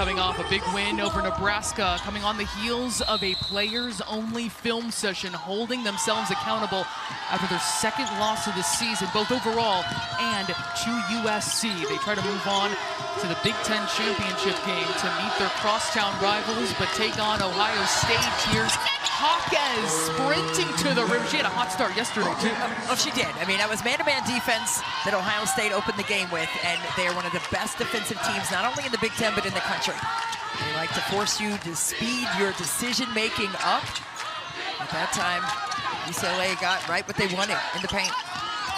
coming off a big win over Nebraska, coming on the heels of a players-only film session, holding themselves accountable after their second loss of the season, both overall and to USC. They try to move on to the Big Ten championship game to meet their crosstown rivals, but take on Ohio State. Here's Hawkes sprinting to the rim. She had a hot start yesterday, too. Oh, she did. I mean, that was man-to-man defense that Ohio State opened the game with, and they are one of the best defensive teams, not only in the Big Ten, but in the country. They like to force you to speed your decision-making up. At that time, UCLA got right what they wanted in the paint.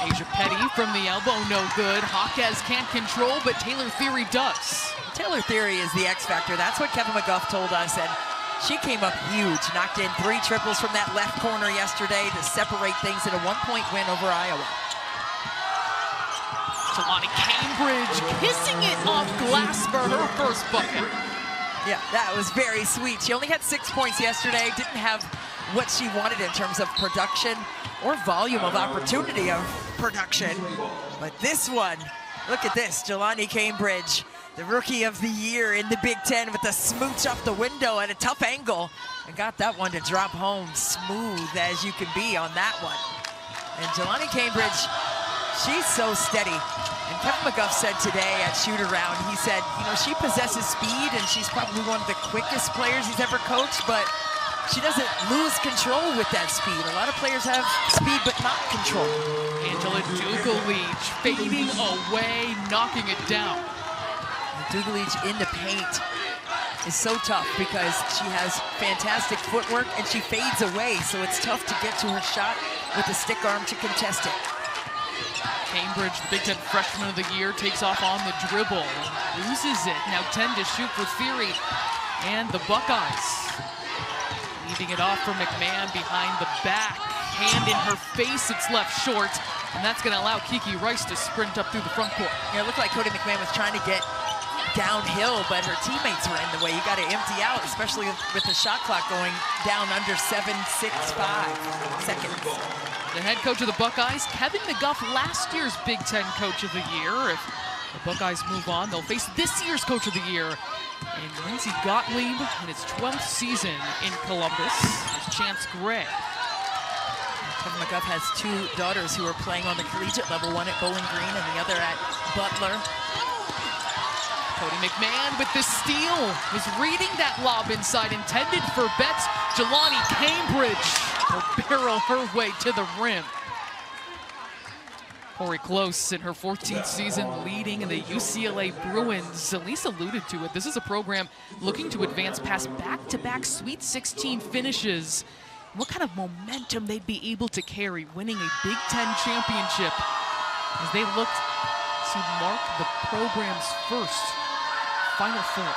Asia Petty from the elbow, no good. Hawkes can't control, but Taylor Theory does. Taylor Theory is the X factor. That's what Kevin McGuff told us, and she came up huge, knocked in 3 triples from that left corner yesterday to separate things in a 1-point win over Iowa. Jelani Cambridge kissing it off glass for her first bucket. Yeah, that was very sweet. She only had 6 points yesterday, didn't have what she wanted in terms of production or volume of opportunity of production. But this one, look at this, Jelani Cambridge, the Rookie of the Year in the Big Ten with the smooch off the window at a tough angle, and got that one to drop home smooth as you can be on that one. And Jelani Cambridge, she's so steady. And Kevin McGuff said today at shoot-around, he said, you know, she possesses speed and she's probably one of the quickest players he's ever coached, but she doesn't lose control with that speed. A lot of players have speed but not control. Angela Dugalich fading away, knocking it down. Dugalich in the paint is so tough because she has fantastic footwork and she fades away, so it's tough to get to her shot with the stick arm to contest it. Cambridge, the Big Ten Freshman of the Year, takes off on the dribble, loses it. Now 10 to shoot for Theory and the Buckeyes. Leaving it off for McMahon behind the back. Hand in her face, it's left short, and that's going to allow Kiki Rice to sprint up through the front court. Yeah, it looked like Cody McMahon was trying to get downhill, but her teammates were in the way. You got to empty out, especially with the shot clock going down under 7.65 seconds. The head coach of the Buckeyes, Kevin McGuff, last year's Big Ten Coach of the Year. If the Buckeyes move on, they'll face this year's Coach of the Year in Lindsey Gottlieb in his 12th season in Columbus as Chance Gray. Kevin McGuff has 2 daughters who are playing on the collegiate level, one at Bowling Green and the other at Butler. Cody McMahon with the steal, was reading that lob inside, intended for Betts. Jelani Cambridge will barrel her way to the rim. Corey Close in her 14th season leading the UCLA Bruins. Elise alluded to it. This is a program looking to advance past back-to-back Sweet 16 finishes. What kind of momentum they'd be able to carry winning a Big Ten championship as they looked to mark the program's first Final Four.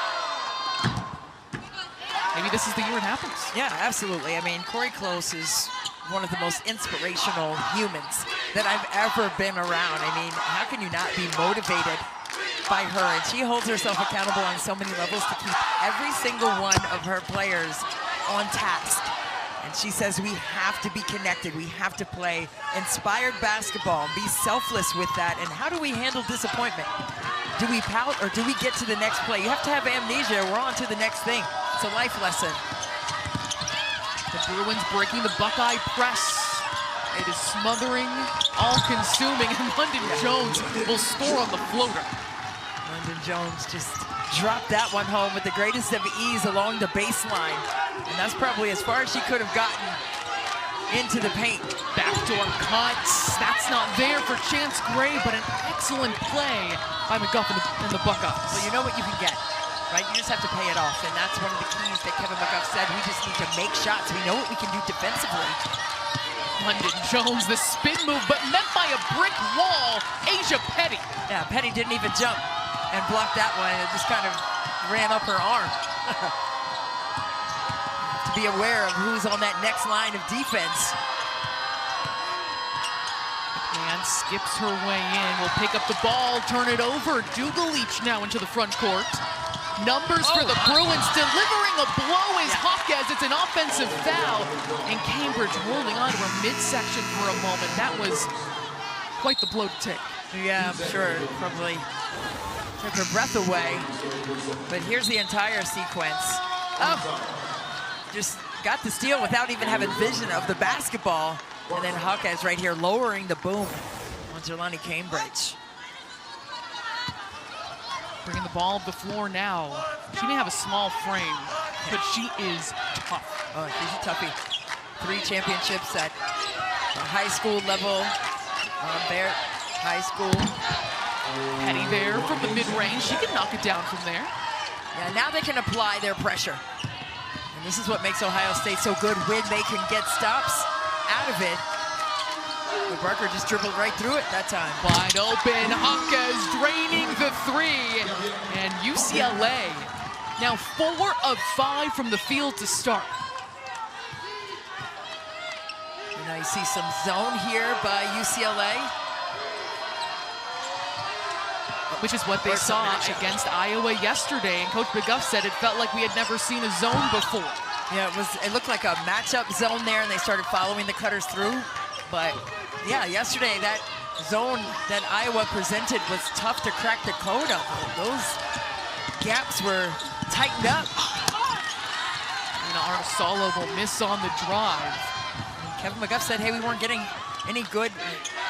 Maybe this is the year it happens. Yeah, absolutely. I mean, Corey Close is one of the most inspirational humans that I've ever been around. I mean, how can you not be motivated by her? And she holds herself accountable on so many levels to keep every single one of her players on task. And she says we have to be connected. We have to play inspired basketball and be selfless with that. And how do we handle disappointment? Do we pout or do we get to the next play? You have to have amnesia. We're on to the next thing. It's a life lesson. The Bruins breaking the Buckeye press. It is smothering, all-consuming, and London Jones will score on the floater. London Jones just dropped that one home with the greatest of ease along the baseline. And that's probably as far as she could have gotten into the paint. Backdoor cuts. That's not there for Chance Gray, but an excellent play by McGuff and the Buckeyes. Well, you know what you can get, right? You just have to pay it off, and that's one of the keys that Kevin McGuff said. We just need to make shots. We know what we can do defensively. London Jones, the spin move, but met by a brick wall. Asia Petty. Yeah, Petty didn't even jump and block that one. It just kind of ran up her arm. To be aware of who's on that next line of defense. And skips her way in, will pick up the ball, turn it over. Dugalich now into the front court. Numbers for the Bruins, delivering a blow is Hawkes. It's an offensive foul, and Cambridge holding on to her midsection for a moment. That was quite the blow to take. Yeah, I'm sure. Probably Took her breath away. But here's the entire sequence. Oh, just got the steal without even having vision of the basketball. And then Hawkeyes right here lowering the boom on Jelani Cambridge. Bringing the ball up the floor now. She may have a small frame, but she is tough. Oh, she's a toughie. 3 championships at the high school level. Barrett High School. Petty there from the mid-range. She can knock it down from there. Yeah, now they can apply their pressure. And this is what makes Ohio State so good when they can get stops out of it. But Barker just dribbled right through it that time. Wide open, Hawkeyes draining the 3. And UCLA now 4 of 5 from the field to start. And now you see some zone here by UCLA. Which is what they saw against Iowa yesterday. And Coach McGuff said it felt like we had never seen a zone before. Yeah, it looked like a matchup zone there, and they started following the cutters through. But yeah, yesterday that zone that Iowa presented was tough to crack the code of. Those gaps were tightened up. And Arnsalo will miss on the drive. And Kevin McGuff said, hey, we weren't getting any good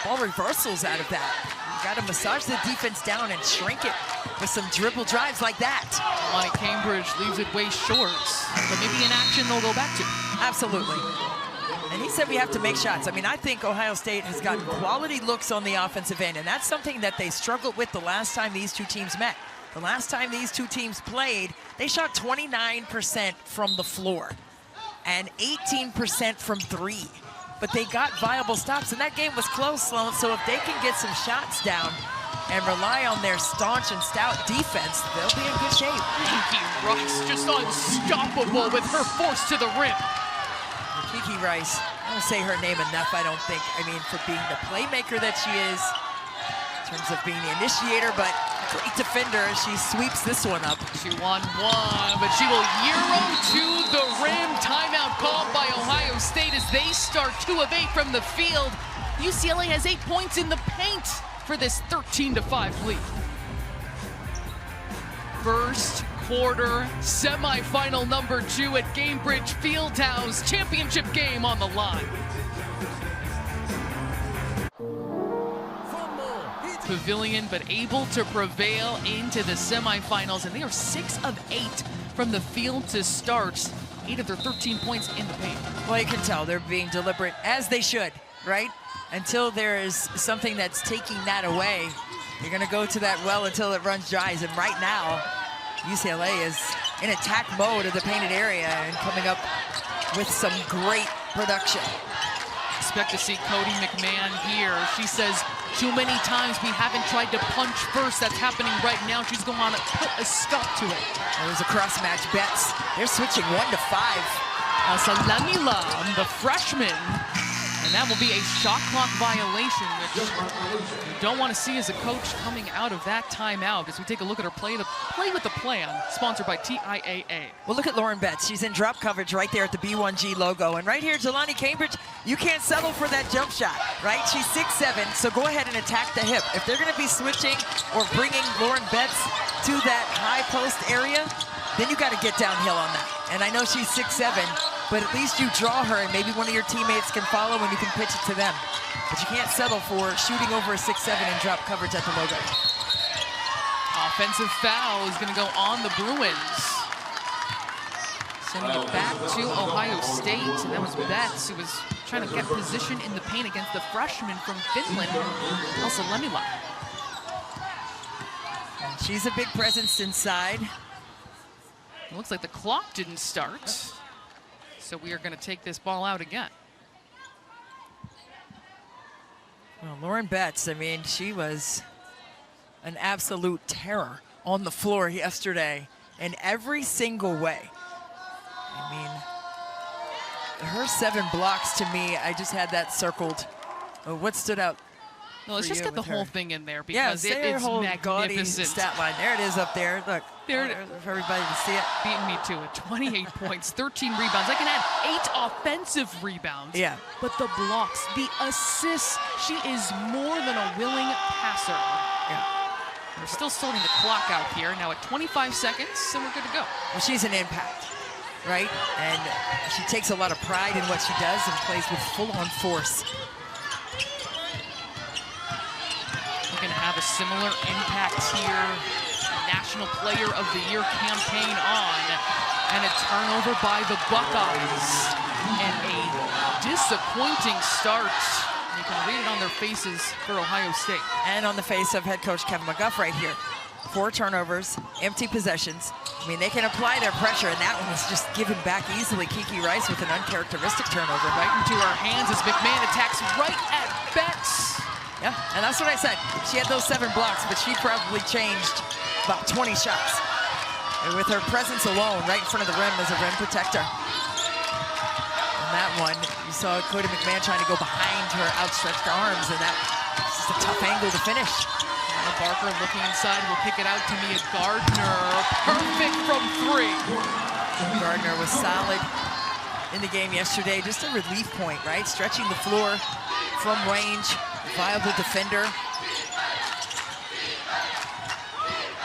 ball reversals out of that. Got to massage the defense down and shrink it with some dribble drives like that. Like Cambridge leaves it way short, but maybe an action they'll go back to. Absolutely. And he said we have to make shots. I mean, I think Ohio State has gotten quality looks on the offensive end, and that's something that they struggled with the last time these two teams met. The last time these two teams played, they shot 29% from the floor and 18% from 3. But they got viable stops, and that game was close, Sloan. So if they can get some shots down and rely on their staunch and stout defense, they'll be in good shape. Kiki Rice just unstoppable with her force to the rim. Kiki Rice, I don't say her name enough, I don't think. I mean, for being the playmaker that she is, in terms of being the initiator, but great defender as she sweeps this one up. She won 1, but she will Euro to the rim. Timeout called by Ohio State as they start 2 of 8 from the field. UCLA has 8 points in the paint for this 13-5 lead. First quarter, semifinal number 2 at Gainbridge Fieldhouse. Championship game on the line. Pavilion, but able to prevail into the semifinals, and they are 6 of 8 from the field to start. 8 of their 13 points in the paint. Well, you can tell they're being deliberate, as they should, right? Until there is something that's taking that away, you're going to go to that well until it runs dry. And right now, UCLA is in attack mode of the painted area and coming up with some great production. Expect to see Cody McMahon here. She says, too many times we haven't tried to punch first. That's happening right now. She's going to put a stop to it. There's a cross-match bets. They're switching 1 to 5. Salamila, the freshman. And that will be a shot clock violation, which you don't want to see as a coach coming out of that timeout. As we take a look at her play with the plan, sponsored by TIAA. Well, look at Lauren Betts. She's in drop coverage right there at the B1G logo. And right here, Jelani Cambridge, you can't settle for that jump shot, right? She's 6'7", so go ahead and attack the hip. If they're going to be switching or bringing Lauren Betts to that high post area, then you got to get downhill on that. And I know she's 6'7", but at least you draw her and maybe one of your teammates can follow and you can pitch it to them. But you can't settle for shooting over a 6'7" and drop coverage at the logo. Offensive foul is going to go on the Bruins. Sending it back to Ohio State, and that was Betts, who was trying to get position in the paint against the freshman from Finland, Elsa Lemila. She's a big presence inside. It looks like the clock didn't start, so we are going to take this ball out again. Well, Lauren Betts, I mean, she was an absolute terror on the floor yesterday in every single way. I mean, her 7 blocks to me, I just had that circled. What stood out? No, let's just get the whole thing in there Yeah, because it's whole magnificent stat line. There it is up there. Look, there for everybody to see it. Beating me to it. 28 points, 13 rebounds. I can add 8 offensive rebounds. Yeah. But the blocks, the assists, she is more than a willing passer. Yeah. We're still sorting the clock out here. Now at 25 seconds, and we're good to go. Well, she's an impact, right? And she takes a lot of pride in what she does and plays with full-on force. We're going to have a similar impact here. National Player of the Year campaign on. And a turnover by the Buckeyes. And a disappointing start. You can read it on their faces for Ohio State. And on the face of head coach Kevin McGuff right here. 4 turnovers, empty possessions. I mean, they can apply their pressure, and that one was just given back easily. Kiki Rice with an uncharacteristic turnover. Right into her hands as McMahon attacks right at Betts. Yeah, and that's what I said. She had those 7 blocks, but she probably changed about 20 shots. And with her presence alone right in front of the rim as a rim protector. And that one, you saw Cody McMahon trying to go behind her outstretched arms, and that was just a tough angle to finish. Barker looking inside, will kick it out to Mia Gardner. Perfect from 3. Gardner was solid in the game yesterday. Just a relief point, right? Stretching the floor from range. Viable defender.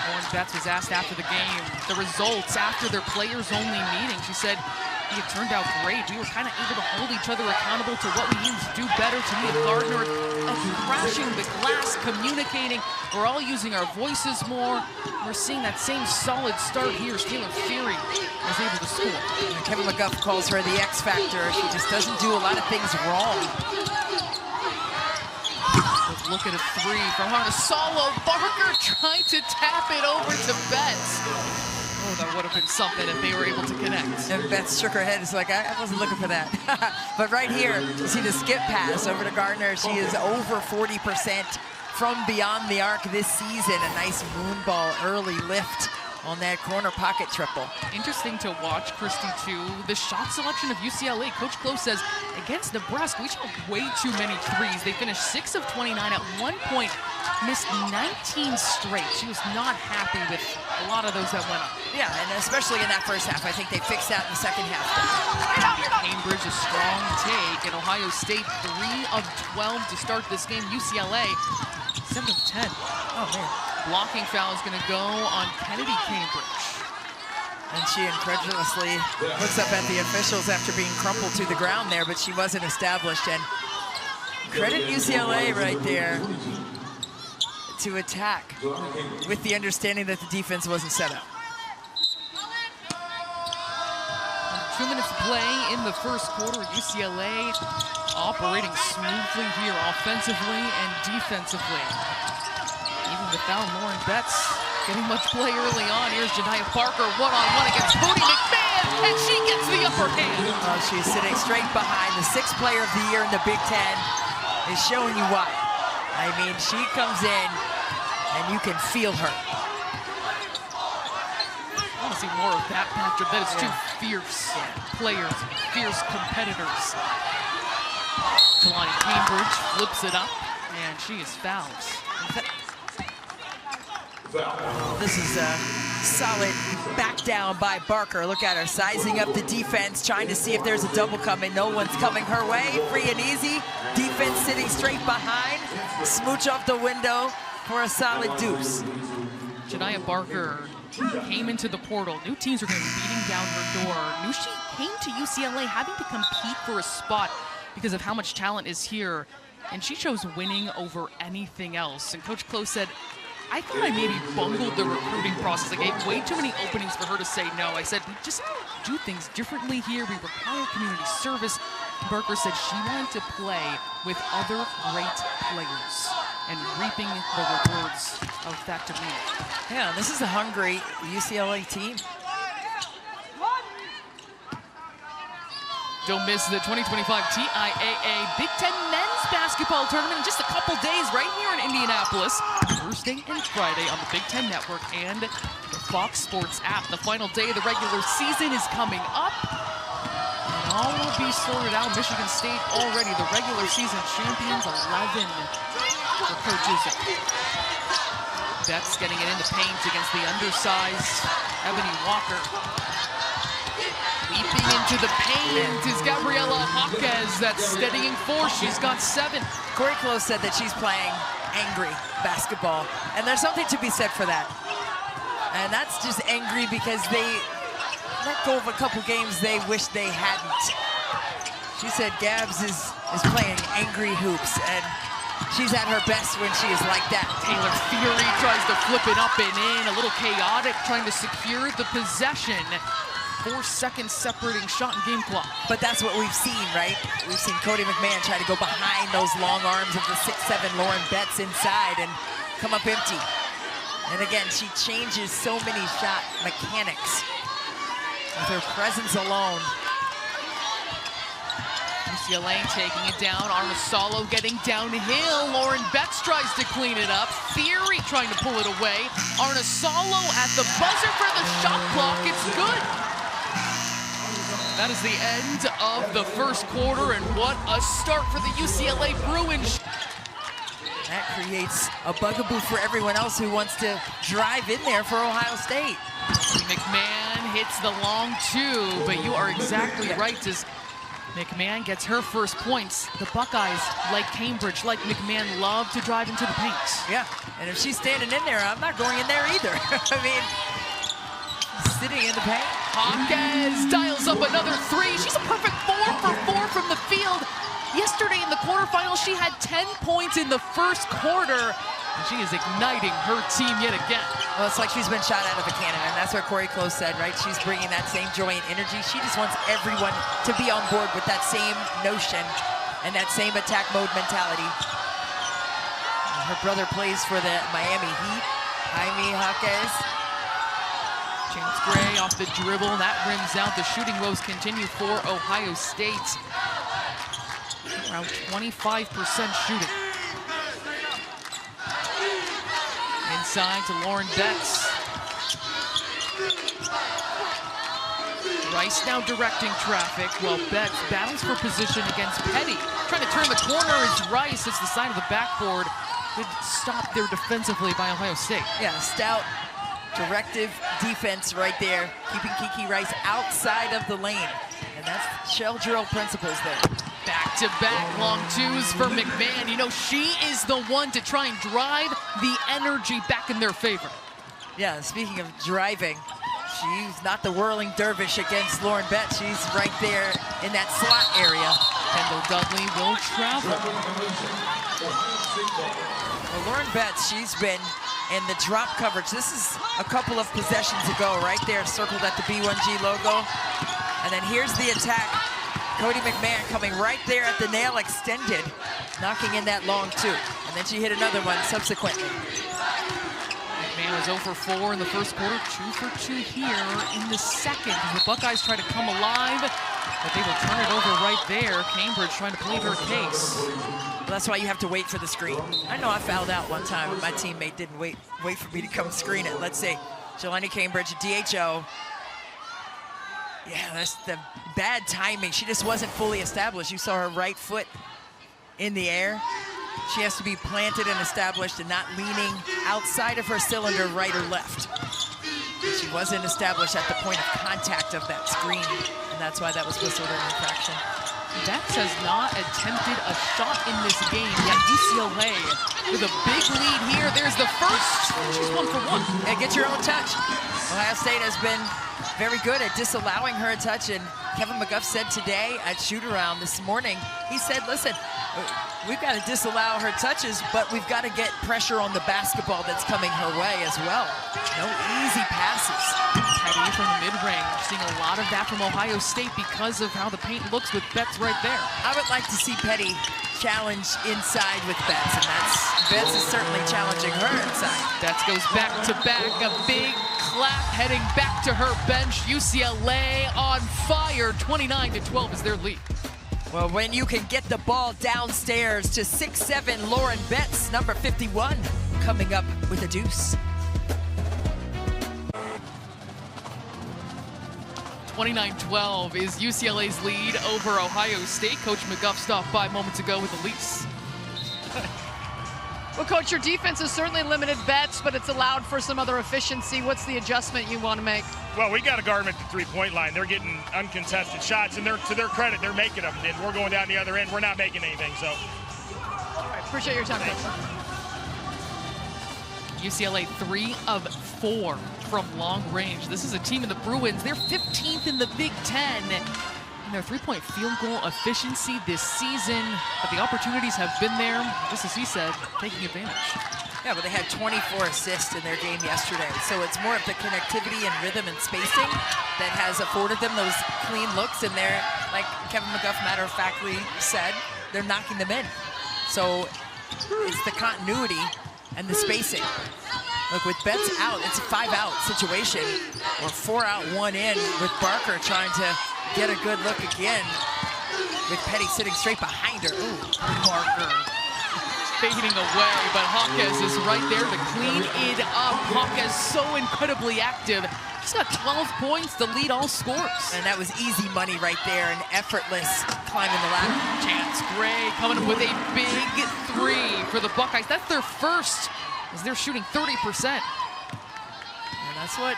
Lauren Betts was asked after the game the results after their players-only meeting. She said, it turned out great. We were kind of able to hold each other accountable to what we needed to do better. To Mia Gardner, crashing the glass, communicating. We're all using our voices more. We're seeing that same solid start here as Taylor Fury is able to score. And Kevin McGuff calls her the X factor. She just doesn't do a lot of things wrong. Let's look at a 3 from Solo. Barker trying to tap it over to Betts. Oh, that would have been something if they were able to connect. And Betts shook her head. It's like, I wasn't looking for that. But right here, you see the skip pass over to Gardner. She is over 40% from beyond the arc this season. A nice moon ball early lift on that corner pocket triple. Interesting to watch, Christy, too. The shot selection of UCLA. Coach Close says, against Nebraska, we shot way too many threes. They finished 6 of 29 at one point. Missed 19 straight. She was not happy with a lot of those that went up. Yeah, and especially in that first half. I think they fixed that in the second half. Cambridge, a strong take, and Ohio State 3 of 12 to start this game. UCLA 7 of 10. Oh, man. Blocking foul is going to go on Kennedy Cambridge. And she incredulously looks up at the officials after being crumpled to the ground there, but she wasn't established. And credit UCLA right there to attack with the understanding that the defense wasn't set up. 2 minutes play in the first quarter. UCLA operating smoothly here offensively and defensively. Even without Lauren Betts getting much play early on. Here's Janiah Barker one-on-one against Cody McMahon, and she gets the upper hand. Well, she's sitting straight behind. The 6th player of the year in the Big Ten is showing you why. I mean, she comes in and you can feel her. I want to see more of that matchup. That is 2 fierce players, fierce competitors. Kalani Cambridge flips it up, and she is fouled. This is a solid back down by Barker. Look at her sizing up the defense, trying to see if there's a double coming. No one's coming her way. Free and easy. Defense sitting straight behind. Smooch off the window for a solid deuce. Janiah Barker came into the portal. New teams are going to be beating down her door. Knew she came to UCLA having to compete for a spot because of how much talent is here. And she chose winning over anything else. And Coach Close said, I thought I maybe bungled the recruiting process. I gave way too many openings for her to say no. I said, we just do things differently here. We require community service. Barker said she wanted to play with other great players and reaping the rewards of that demeanor. Yeah, this is a hungry UCLA team. Don't miss the 2025 TIAA Big Ten Men's Basketball Tournament in just a couple days right here in Indianapolis. Thursday and Friday on the Big Ten Network and the Fox Sports app. The final day of the regular season is coming up. And all will be sorted out. Michigan State already the regular season champions, 11 for Coach Izzo. Betts getting it in the paint against the undersized Ebony Walker. Leaping into the paint is Gabriela Jaquez. That's steadying force. She's got 7. Corey Close said that she's playing angry basketball, and there's something to be said for that. And that's just angry because they let go of a couple games they wish they hadn't. She said Gabs is playing angry hoops, and she's at her best when she is like that. Taylor Fury tries to flip it up and in, a little chaotic, trying to secure the possession. 4 seconds separating shot and game clock. But that's what we've seen, right? We've seen Cody McMahon try to go behind those long arms of the 6'7" Lauren Betts inside and come up empty. And again, she changes so many shot mechanics with her presence alone. UCLA taking it down. Armasolo getting downhill. Lauren Betts tries to clean it up. Fury trying to pull it away. Armasolo at the buzzer for the shot clock. It's good. That is the end of the first quarter, and what a start for the UCLA Bruins. That creates a bugaboo for everyone else who wants to drive in there for Ohio State. McMahon hits the long 2, but you are exactly right. As McMahon gets her first points, the Buckeyes, like Cambridge, like McMahon, love to drive into the paint. Yeah, and if she's standing in there, I'm not going in there either. I mean, sitting in the paint. Jaquez dials up another 3. She's a perfect 4 for 4 from the field. Yesterday in the quarterfinals, she had 10 points in the first quarter, and she is igniting her team yet again. Well, it's like she's been shot out of a cannon, and that's what Corey Close said, right? She's bringing that same joy and energy. She just wants everyone to be on board with that same notion and that same attack mode mentality. And her brother plays for the Miami Heat, Jaime Jaquez. Chance Gray off the dribble, that rims out. The shooting woes continue for Ohio State. Around 25% shooting. Inside to Lauren Betts. Rice now directing traffic while Betts battles for position against Petty. Trying to turn the corner is Rice. It's the side of the backboard. Good stop there defensively by Ohio State. Yeah, stout directive defense right there, keeping Kiki Rice outside of the lane. And that's shell drill principles there. Back-to-back long 2s for McMahon. You know, she is the one to try and drive the energy back in their favor. Yeah, speaking of driving, she's not the whirling dervish against Lauren Betts. She's right there in that slot area. Kendall Dudley will travel. Well, Lauren Betts, she's been in the drop coverage. This is a couple of possessions ago, right there, circled at the B1G logo. And then here's the attack. Cody McMahon coming right there at the nail extended, knocking in that long 2. And then she hit another one subsequently. McMahon was 0 for 4 in the first quarter, 2 for 2 here in the second. The Buckeyes try to come alive, but they will turn it over right there. Cambridge trying to plead her case. Well, that's why you have to wait for the screen. I know I fouled out one time, and my teammate didn't wait for me to come screen it. Let's see, Jelani Cambridge, DHO. Yeah, that's the bad timing. She just wasn't fully established. You saw her right foot in the air. She has to be planted and established and not leaning outside of her cylinder, right or left. She wasn't established at the point of contact of that screen, and that's why that was whistled an infraction. Betts has not attempted a shot in this game, yet UCLA with a big lead here. There's the first. She's 1 for 1. Yeah, get your own touch. Ohio State has been very good at disallowing her a touch, and Kevin McGuff said today at shoot-around this morning, he said, listen, we've got to disallow her touches, but we've got to get pressure on the basketball that's coming her way as well. No easy passes. Petty from the mid-range, seeing a lot of that from Ohio State because of how the paint looks with Betts right there. I would like to see Petty challenge inside with Betts, and Betts is certainly challenging her inside. Betts goes back-to-back, a big clap heading back to her bench. UCLA on fire, 29-12 is their lead. Well, when you can get the ball downstairs to 6'7", Lauren Betts, number 51, coming up with a deuce. 29-12 is UCLA's lead over Ohio State. Coach McGuff stopped by moments ago with Elise. Well, Coach, your defense has certainly limited Betts, but it's allowed for some other efficiency. What's the adjustment you want to make? Well, we got to guard them at the three-point line. They're getting uncontested shots, and to their credit, they're making them. And we're going down the other end. We're not making anything. So, all right, appreciate your time, Coach. UCLA 3 of 4 from long range. This is a team in the Bruins. They're 15th in the Big Ten. And their three-point field goal efficiency this season, but the opportunities have been there, just as he said, taking advantage. Yeah, but they had 24 assists in their game yesterday, so it's more of the connectivity and rhythm and spacing that has afforded them those clean looks, and they're, like Kevin McGuff matter-of-factly said, they're knocking them in. So it's the continuity and the spacing. Look, with Betts out, it's a 5-out situation, or 4-out, 1 in, with Barker trying to get a good look again, with Petty sitting straight behind her. Ooh, Barker fading away, but Hawkes is right there to clean it up. Hawkes so incredibly active. He's got 12 points to lead all scores. And that was easy money right there, and effortless climbing the ladder. Chance Gray coming up with a big 3 for the Buckeyes. That's their first, as they're shooting 30%. And that's what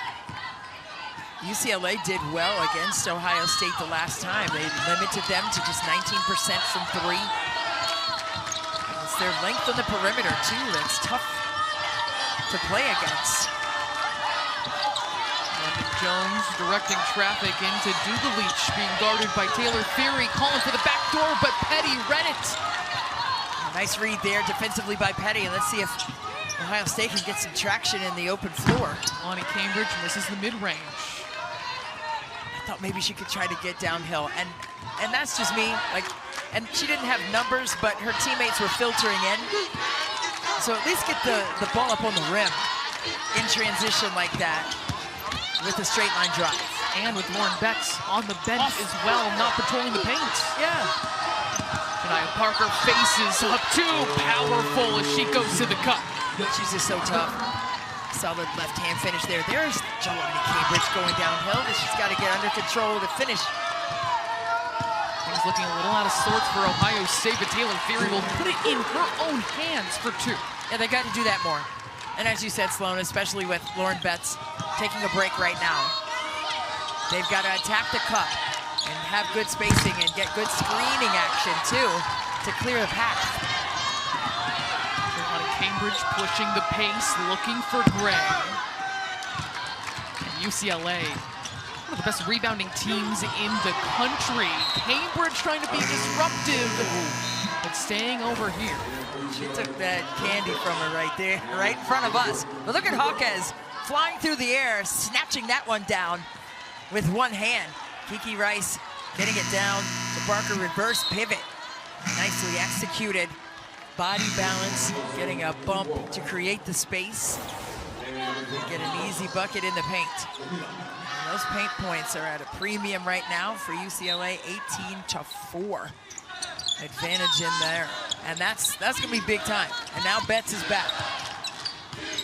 UCLA did well against Ohio State the last time. They limited them to just 19% from 3. It's their length on the perimeter, too, that's tough to play against. London Jones directing traffic into Dugalich, being guarded by Taylor Theory, calling for the back door, but Petty read it. Nice read there defensively by Petty, and let's see if Ohio State can get some traction in the open floor. Lonnie Cambridge misses the mid-range. Thought maybe she could try to get downhill, and that's just me. Like, and she didn't have numbers, but her teammates were filtering in. So at least get the ball up on the rim in transition like that with a straight line drive. And with Lauren Betts on the bench as well, not patrolling the paint. Yeah. Tonight Parker faces up too powerful as she goes to the cup. She's just so tough. Solid left-hand finish there. There's Jelani Cambridge going downhill, but she's got to get under control to finish. Things looking a little out of sorts for Ohio State, but Taylor Theory will put it in her own hands for 2. Yeah, they got to do that more. And as you said, Sloan, especially with Lauren Betts taking a break right now, they've got to attack the cup and have good spacing and get good screening action, too, to clear the path. Cambridge pushing the pace, looking for Gray. And UCLA, one of the best rebounding teams in the country. Cambridge trying to be disruptive, but staying over here. She took that candy from her right there, right in front of us. But look at Hawkes flying through the air, snatching that one down with one hand. Kiki Rice getting it down. The Barker reverse pivot. Nicely executed. Body balance, getting a bump to create the space. Get an easy bucket in the paint. And those paint points are at a premium right now for UCLA, 18-4. Advantage in there. And that's gonna be big time. And now Betts is back.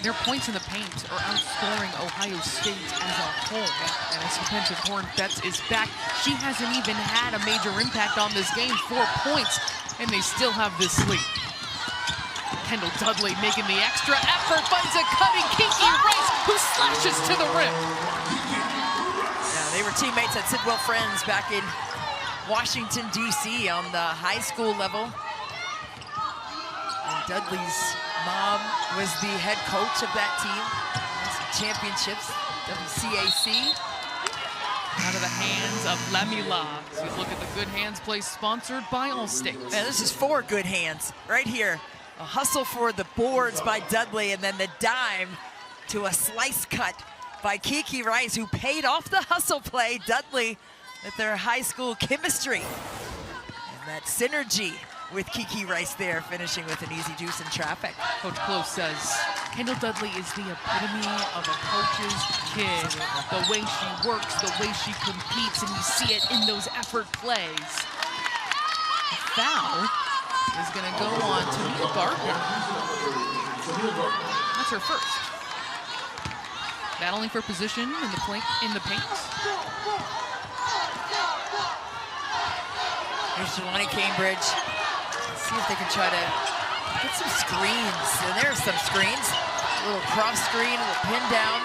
Their points in the paint are outscoring Ohio State as a whole. And as you mentioned, Lauren Betts is back. She hasn't even had a major impact on this game, 4 points, and they still have this lead. Kendall Dudley making the extra effort, finds a cutting Kiki Rice, who slashes to the rim. Yeah, they were teammates at Sidwell Friends back in Washington, D.C. on the high school level. And Dudley's mom was the head coach of that team. Some championships, WCAC. Out of the hands of Lamila. So you look at the Good Hands play sponsored by Allstate. Man, this is 4 good hands right here. A hustle for the boards by Dudley, and then the dime to a slice cut by Kiki Rice, who paid off the hustle play. Dudley with their high school chemistry. And that synergy with Kiki Rice there, finishing with an easy deuce in traffic. Coach Close says, Kendall Dudley is the epitome of a coach's kid. The way she works, the way she competes, and you see it in those effort plays. The foul is going to go on to Mia Gardner. That's her first. Battling for position in the paint. Here's Jelani Cambridge. Let's see if they can try to Get some screens, and there's some screens. A little cross screen, a little pin down.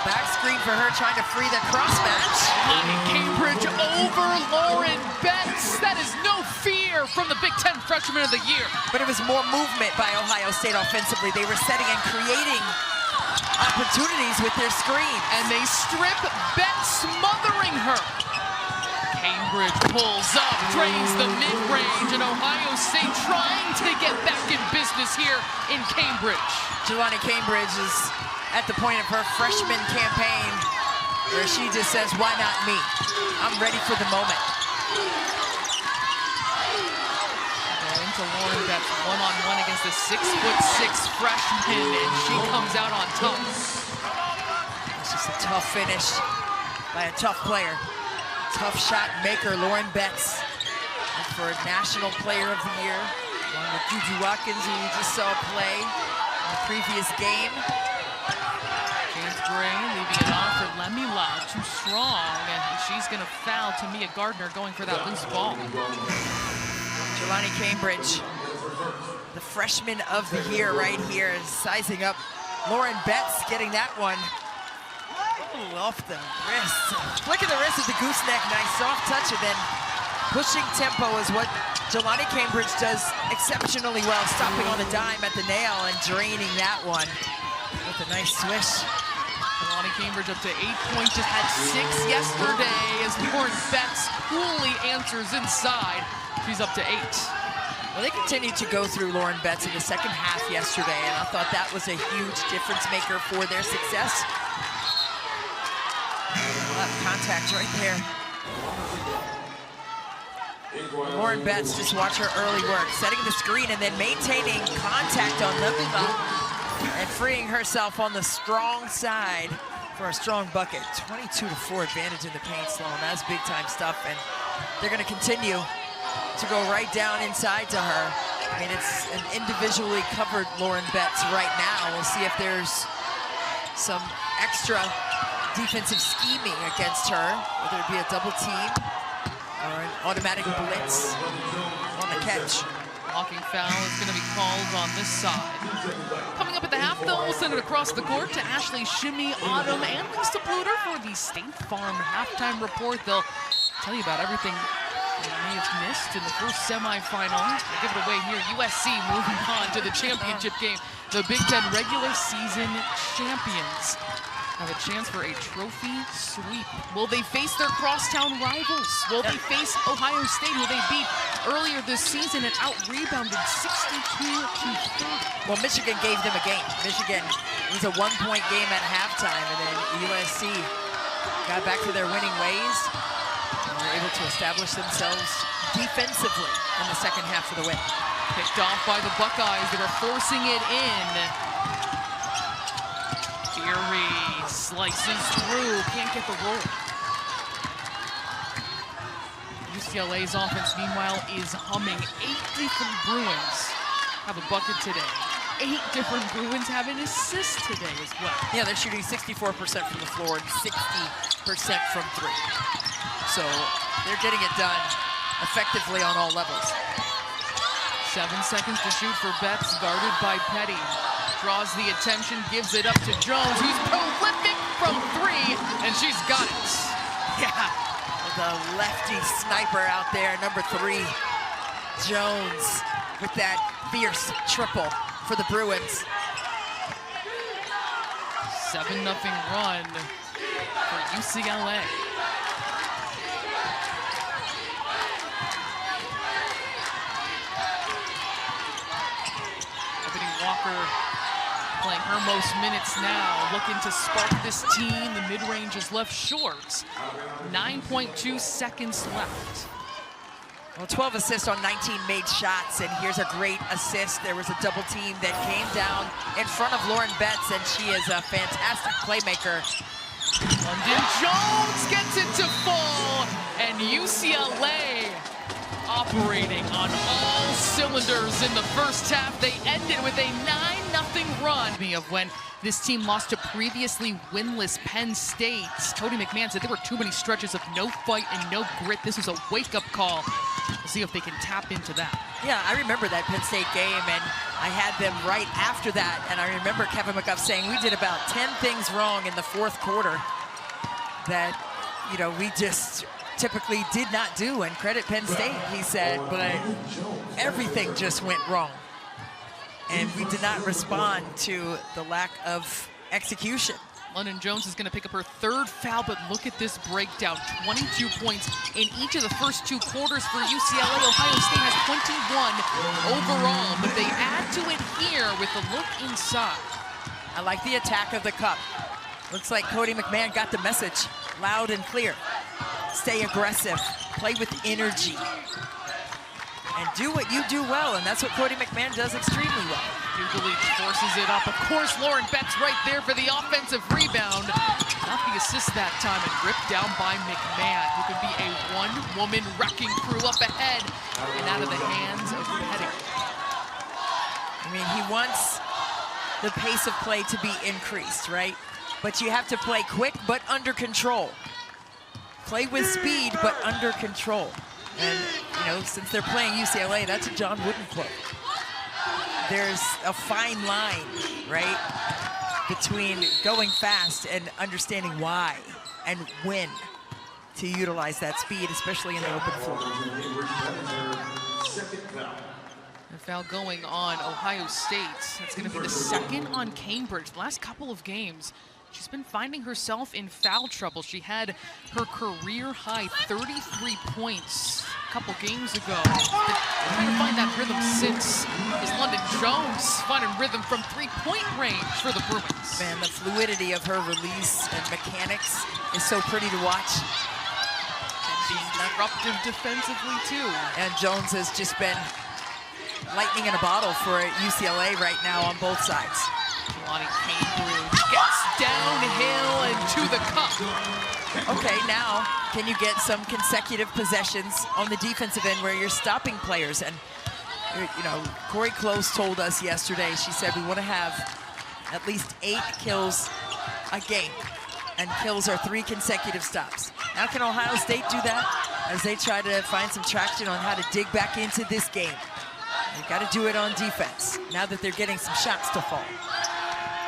Back screen for her, trying to free the cross match. Jelani Cambridge over Lauren Betts. That is no fear from the Big Ten Freshman of the Year. But it was more movement by Ohio State offensively. They were setting and creating opportunities with their screen. And they strip Betts, smothering her. Cambridge pulls up, drains the mid-range, and Ohio State trying to get back in business here in Cambridge. Jelani Cambridge is at the point of her freshman campaign where she just says, why not me? I'm ready for the moment. Going to Lauren Betts one-on-one against the 6'6" freshman, and she comes out on top. It's just a tough finish by a tough player. Tough shot maker, Lauren Betts. And for National Player of the Year, along with Juju Watkins, who you just saw play in the previous game. James Gray leaving it off for Lemila, too strong, and she's gonna foul Tamia Gardner going for that loose ball. Jelani Cambridge, the freshman of the year right here, is sizing up Lauren Betts, getting that one. Ooh, off the wrist. Flick of the wrist with the gooseneck, nice soft touch, and then pushing tempo is what Jelani Cambridge does exceptionally well, stopping on the dime at the nail and draining that one with a nice swish. Jelani Cambridge up to 8 points, just had 6 yesterday as Lauren Betts coolly answers inside. She's up to 8. Well, they continued to go through Lauren Betts in the second half yesterday, and I thought that was a huge difference maker for their success. Contact right there. Lauren Betts, just watch her early work, setting the screen and then maintaining contact on Lemila and freeing herself on the strong side for a strong bucket. 22-4 advantage in the paint, Sloan. That's big time stuff, and they're going to continue to go right down inside to her. I mean, it's an individually covered Lauren Betts right now. We'll see if there's some extra defensive scheming against her, whether it be a double team or an automatic blitz on the catch. Blocking foul is going to be called on this side. Coming up at the half, though, we'll send it across the court to Ashley Shimmy, Autumn, and Lisa Bluter for the State Farm halftime report. They'll tell you about everything you may have missed in the first semifinal. I'll give it away here. USC moving on to the championship game. The Big Ten regular season champions have a chance for a trophy sweep. Will they face their crosstown rivals? Will they face Ohio State, who they beat earlier this season and out-rebounded 62-30? Well, Michigan gave them a game. Michigan was a one-point game at halftime, and then USC got back to their winning ways and were able to establish themselves defensively in the second half of the win. Picked off by the Buckeyes. They were forcing it in. Fury slices through, can't get the roll. UCLA's offense, meanwhile, is humming. 8 different Bruins have a bucket today. 8 different Bruins have an assist today as well. Yeah, they're shooting 64% from the floor and 60% from 3. So they're getting it done effectively on all levels. 7 seconds to shoot for Betts, guarded by Petty. Draws the attention, gives it up to Jones, who's prolific from 3, and she's got it. Yeah, the lefty sniper out there, number 3, Jones, with that fierce triple for the Bruins. 7-0 run for UCLA. Walker playing her most minutes now, looking to spark this team. The mid-range is left short. 9.2 seconds left. Well, 12 assists on 19 made shots, and here's a great assist. There was a double team that came down in front of Lauren Betts, and she is a fantastic playmaker. London Jones gets it to fall, and UCLA operating on all cylinders in the first half. They ended with a 9-0 run of when This team lost to previously winless Penn State. Cody McMahon said there were too many stretches of no fight and no grit. This was a wake-up call. We'll see if they can tap into that. Yeah, I remember that Penn State game, and I had them right after that. And I remember Kevin McGuff saying we did about 10 things wrong in the fourth quarter that, you know, we just typically did not do. And credit Penn State, he said, but everything just went wrong. And we did not respond to the lack of execution. London Jones is going to pick up her third foul, but look at this breakdown. 22 points in each of the first 2 quarters for UCLA. Ohio State has 21 overall, but they add to it here with a look inside. I like the attack of the cup. Looks like Cody McMahon got the message loud and clear. Stay aggressive, play with energy, and do what you do well, and that's what Cody McMahon does extremely well. Dugalich forces it up. Of course, Lauren Betts right there for the offensive rebound. Not the assist that time, and ripped down by McMahon, who could be a one-woman wrecking crew up ahead and out of the hands of Petty. I mean, he wants the pace of play to be increased, right? But you have to play quick, but under control. Play with speed, but under control. And, you know, since they're playing UCLA, that's a John Wooden quote. There's a fine line, right, between going fast and understanding why and when to utilize that speed, especially in the open floor. A foul going on Ohio State. That's going to be the second on Cambridge. The last couple of games, she's been finding herself in foul trouble. She had her career high 33 points a couple games ago. Been trying to find that rhythm since. Is London Jones finding rhythm from 3-point range for the Bruins. Man, the fluidity of her release and mechanics is so pretty to watch. And being disruptive defensively too. And Jones has just been lightning in a bottle for UCLA right now on both sides. Lonnie Cambridge gets downhill and to the cup. Okay, now can you get some consecutive possessions on the defensive end where you're stopping players? And, you know, Corey Close told us yesterday, she said we want to have at least 8 kills a game. And kills are 3 consecutive stops. How can Ohio State do that as they try to find some traction on how to dig back into this game? They've got to do it on defense now that they're getting some shots to fall.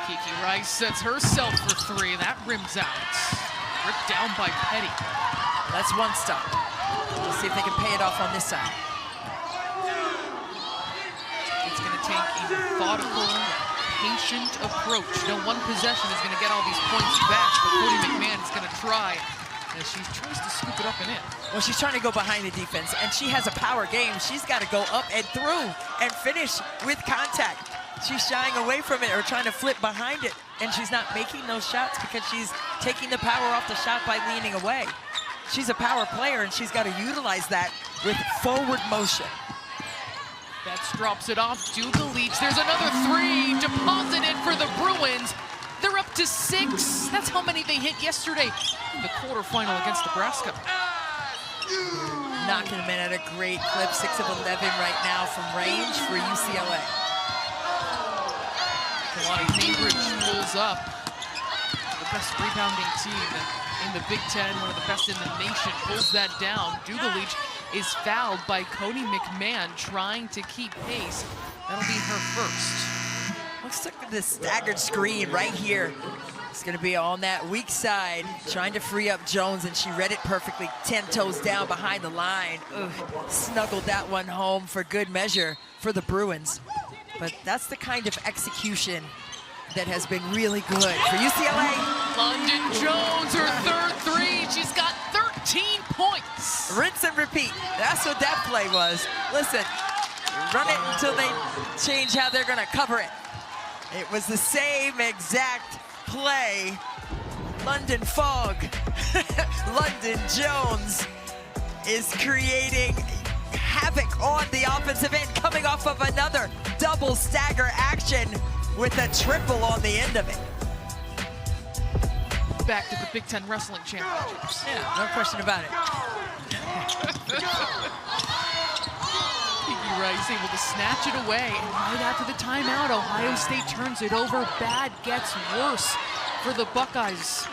Kiki Rice sets herself for 3. That rims out. Ripped down by Petty. That's one stop. We'll see if they can pay it off on this side. It's going to take a methodical, patient approach. No one possession is going to get all these points back, but Cody McMahon is going to try as she tries to scoop it up and in. Well, she's trying to go behind the defense, and she has a power game. She's got to go up and through and finish with contact. She's shying away from it or trying to flip behind it, and she's not making those shots because she's taking the power off the shot by leaning away. She's a power player, and she's got to utilize that with forward motion. Betts drops it off. Dugalich. There's another 3 deposited for the Bruins. They're up to 6. That's how many they hit yesterday in the quarterfinal against Nebraska. Knocking them in at a great clip, 6 of 11 right now from range for UCLA. Lonnie Cambridge pulls up. The best rebounding team in the Big Ten, one of the best in the nation, pulls that down. Dugalich is fouled by Cody McMahon trying to keep pace. That'll be her first. Looks like this staggered screen right here. It's going to be on that weak side, trying to free up Jones, and she read it perfectly. 10 toes down behind the line. Ugh, snuggled that one home for good measure for the Bruins. But that's the kind of execution that has been really good for UCLA. London Jones, her third 3. She's got 13 points. Rinse and repeat. That's what that play was. Listen, run it until they change how they're going to cover it. It was the same exact play. London Fog. London Jones is creating havoc on the offensive end, coming off of another double stagger action with a triple on the end of it. Back to the Big Ten Wrestling Championships. Yeah, no question about it. Kiki Rice able to snatch it away. And right after the timeout, Ohio State turns it over. Bad gets worse for the Buckeyes.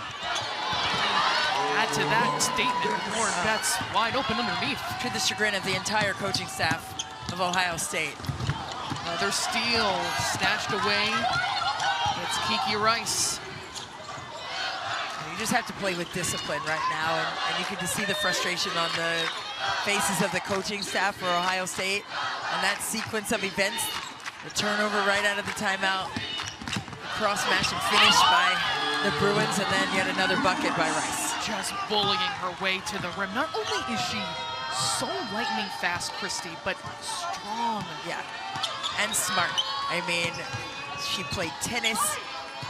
Add to that statement, Lauren Betts wide open underneath. To the chagrin of the entire coaching staff of Ohio State. Another steal snatched away. It's Kiki Rice. You just have to play with discipline right now, and you can just see the frustration on the faces of the coaching staff for Ohio State on that sequence of events. The turnover right out of the timeout, the cross match and finish by the Bruins, and then yet another bucket by Rice. Just bullying her way to the rim. Not only is she so lightning fast, Christy, but strong. Yeah, and smart. I mean, she played tennis.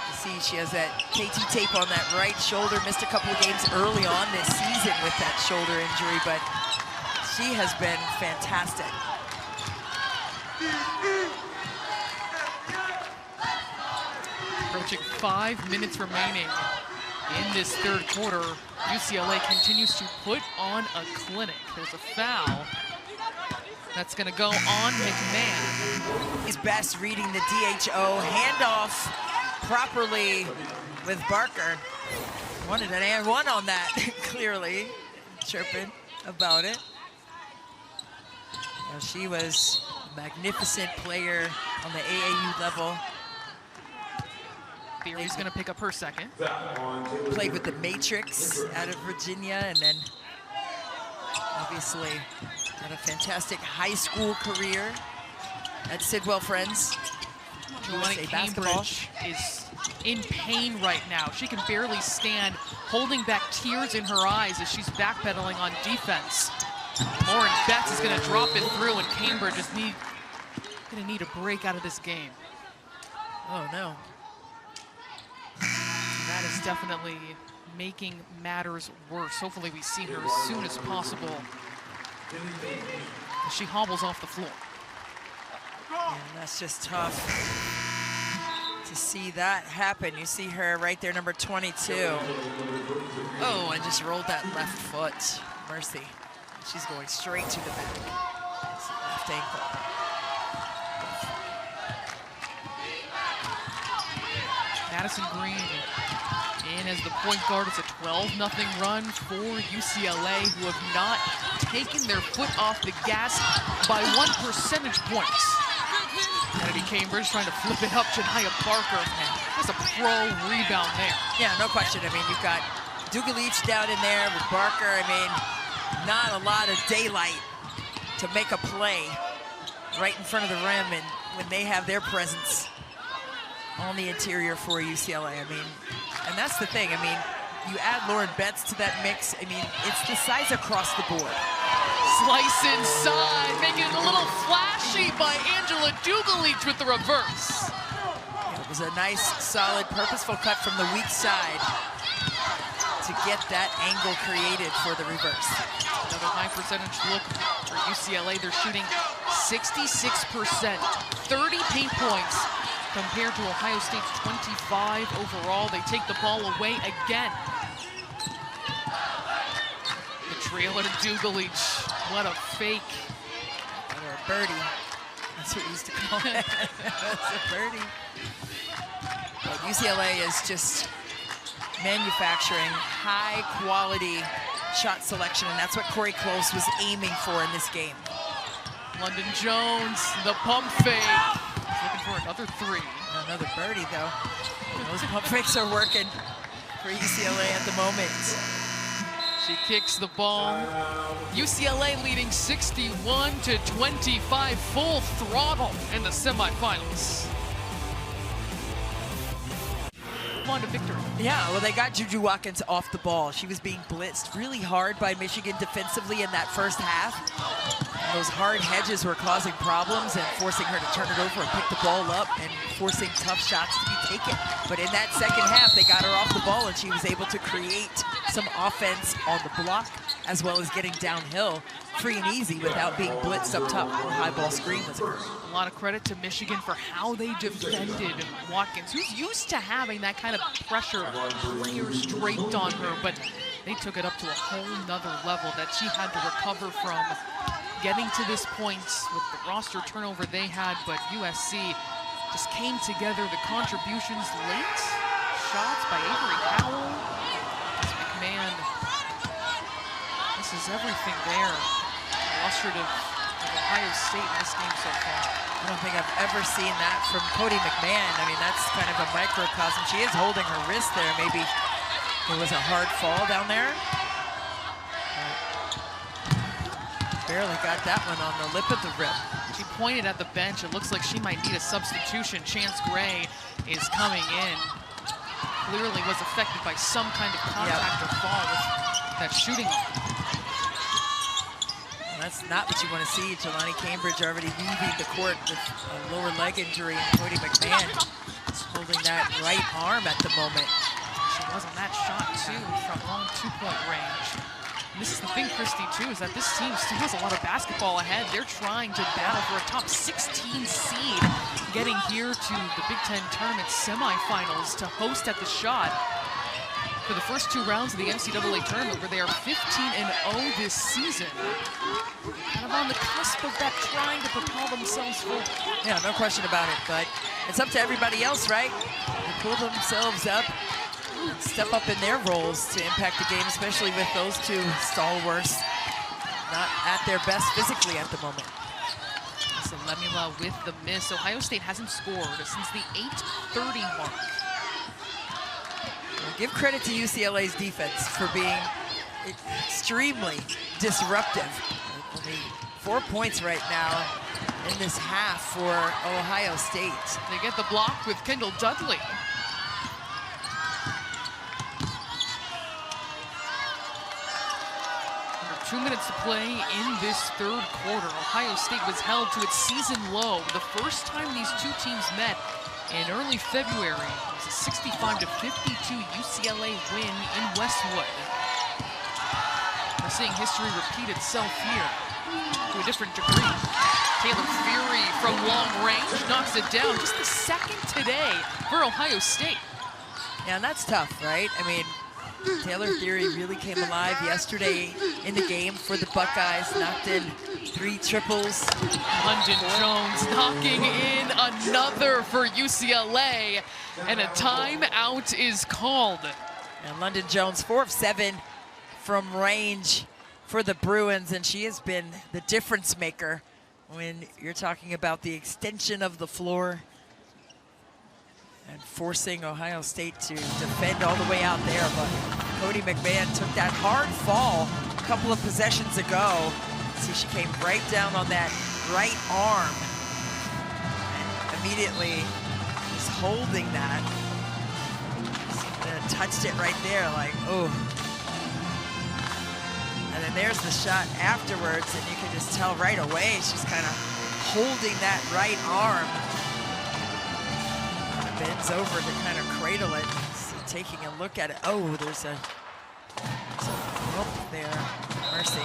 You see she has that KT tape on that right shoulder. Missed a couple of games early on this season with that shoulder injury, but she has been fantastic. Approaching 5 minutes remaining in this third quarter. UCLA continues to put on a clinic. There's a foul that's going to go on McMahon. He's best reading the DHO handoff properly with Barker. Wanted an and one on that, clearly. Chirping about it. Well, she was a magnificent player on the AAU level. Theory's going to pick up her second. Played with the Matrix out of Virginia, and then obviously had a fantastic high school career at Sidwell Friends. Jelani Cambridge is in pain right now. She can barely stand, holding back tears in her eyes as she's backpedaling on defense. Lauren Betts is going to drop it through, and Cambridge is going to need a break out of this game. Oh, no. That is definitely making matters worse. Hopefully we see her as soon as possible as she hobbles off the floor. Yeah, that's just tough to see that happen. You see her right there, number 22. Oh, and just rolled that left foot. Mercy. She's going straight to the back. It's the left ankle. Madison Green in as the point guard. It's a 12-0 run for UCLA, who have not taken their foot off the gas by 1 percentage point. Kennedy Cambridge trying to flip it up. Janiah Barker, there's a pro rebound there. Yeah, no question. I mean, you've got Dugalich down in there with Barker. I mean, not a lot of daylight to make a play right in front of the rim, and when they have their presence on the interior for UCLA. I mean, and that's the thing. I mean, you add Lauren Betts to that mix. I mean, it's the size across the board. Slice inside, making it a little flashy by Angela Dugalich with the reverse. Yeah, it was a nice, solid, purposeful cut from the weak side to get that angle created for the reverse. Another high percentage look for UCLA. They're shooting 66%, 30 paint points compared to Ohio State's 25 overall. They take the ball away again. The trailer to Dugalich. What a fake. Or a birdie. That's what we used to call it. That's a birdie. But UCLA is just manufacturing high quality shot selection, and that's what Corey Close was aiming for in this game. London Jones, the pump fake. He's looking for another three. Another birdie, though. Those pump fakes are working for UCLA at the moment. She kicks the ball. UCLA leading 61-25, full throttle in the semifinals. On to victory. Yeah, well, they got Juju Watkins off the ball. She was being blitzed really hard by Michigan defensively in that first half. And those hard hedges were causing problems and forcing her to turn it over and pick the ball up and forcing tough shots to be taken. But in that second half, they got her off the ball and she was able to create some offense on the block as well as getting downhill free and easy without being blitzed up top when the high ball screen was occurring. A lot of credit to Michigan for how they defended Watkins, who's used to having that kind of pressure, players draped on her, but they took it up to a whole nother level that she had to recover from, getting to this point with the roster turnover they had, but USC just came together. The contributions late, shots by Avery Howell. As McMahon, this is everything there. Illustrative of Ohio State in this game so far. I don't think I've ever seen that from Cody McMahon. I mean, that's kind of a microcosm. She is holding her wrist there. Maybe it was a hard fall down there. Barely got that one on the lip of the rim. She pointed at the bench. It looks like she might need a substitution. Chance Gray is coming in. Clearly was affected by some kind of contact or fall with that shooting. That's not what you want to see. Jelani Cambridge already leaving the court with a lower leg injury, and Cody McMahon is holding that right arm at the moment. She was on that shot too from long two-point range. And this is the thing, Christy, too, is that this team still has a lot of basketball ahead. They're trying to battle for a top 16 seed, getting here to the Big Ten tournament semifinals to host at the Shot for the first 2 rounds of the NCAA tournament, where they are 15-0 this season. Kind of on the cusp of that, trying to propel themselves forward. Yeah, no question about it, but it's up to everybody else, right? To pull themselves up and step up in their roles to impact the game, especially with those two stalwarts not at their best physically at the moment. So Lemula with the miss. Ohio State hasn't scored since the 8:30 mark. Well, give credit to UCLA's defense for being extremely disruptive. Only 4 points right now in this half for Ohio State. They get the block with Kendall Dudley. Under 2 minutes to play in this third quarter. Ohio State was held to its season low. The first time these two teams met in early February. It was a 65-52 UCLA win in Westwood. We're seeing history repeat itself here to a different degree. Taylor Fury from long range knocks it down. Just the second today for Ohio State. Yeah, and that's tough, right? I mean, Taylor Fury really came alive yesterday in the game for the Buckeyes, knocked in 3 triples. London Jones knocking in another for UCLA, and a timeout is called. And London Jones, 4 of 7 from range for the Bruins, and she has been the difference maker when you're talking about the extension of the floor and forcing Ohio State to defend all the way out there. But Cody McMahon took that hard fall a couple of possessions ago. See, she came right down on that right arm and immediately was holding that. And touched it right there, like, oh. And then there's the shot afterwards, and you can just tell right away she's kind of holding that right arm. Bends over to kind of cradle it. So taking a look at it. Oh, there's a rope there. Mercy.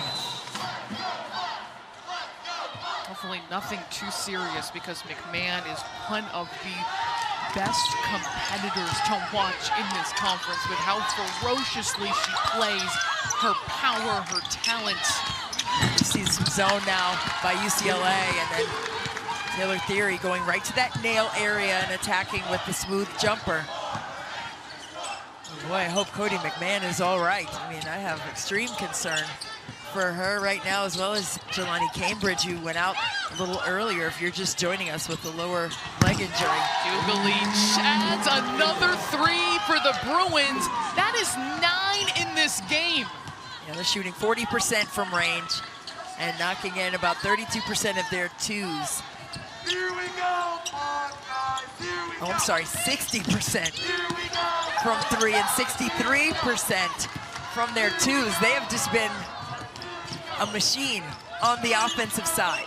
Hopefully nothing too serious, because McMahon is one of the best competitors to watch in this conference with how ferociously she plays, her power, her talent. You see some zone now by UCLA, and then Taylor Fury going right to that nail area and attacking with the smooth jumper. Boy, I hope Cody McMahon is all right. I mean, I have extreme concern for her right now, as well as Jelani Cambridge, who went out a little earlier, if you're just joining us, with the lower leg injury. Dugalich adds another 3 for the Bruins. That is 9 in this game. Yeah, they're shooting 40% from range and knocking in about 32% of their twos. Here we go, Buckeyes. Here we Oh, I'm sorry, 60% from 3 and 63% from their twos. They have just been a machine on the offensive side.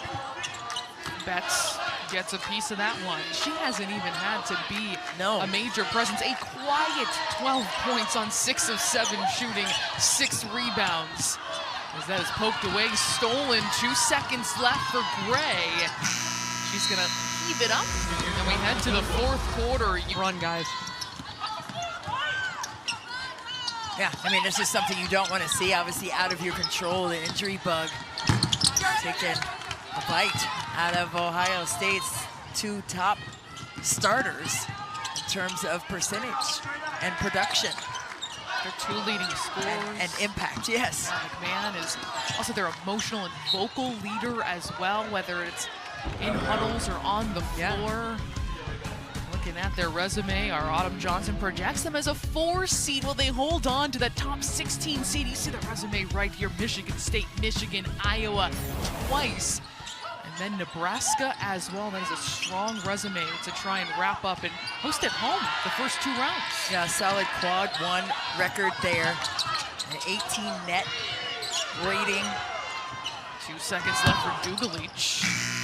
Betts gets a piece of that one. She hasn't even had to be a major presence. A quiet 12 points on 6 of 7 shooting, 6 rebounds. As that is poked away, stolen, 2 seconds left for Gray. She's gonna heave it up, and we head to the fourth quarter. Run, guys. Yeah, I mean, this is something you don't want to see, obviously out of your control, the injury bug. taken a bite out of Ohio State's two top starters in terms of percentage and production. Their two leading scorers. And impact, yes. McMahon is also their emotional and vocal leader as well, whether it's in huddles or on the floor. Looking at their resume, our Autumn Johnson projects them as a 4 seed. Will they hold on to that top 16 seed? You see the resume right here: Michigan State, Michigan, Iowa twice, and then Nebraska as well. That is a strong resume to try and wrap up and host at home the first 2 rounds. Yeah, solid quad 1 record there. An 18 net rating. 2 seconds left for Dugalich.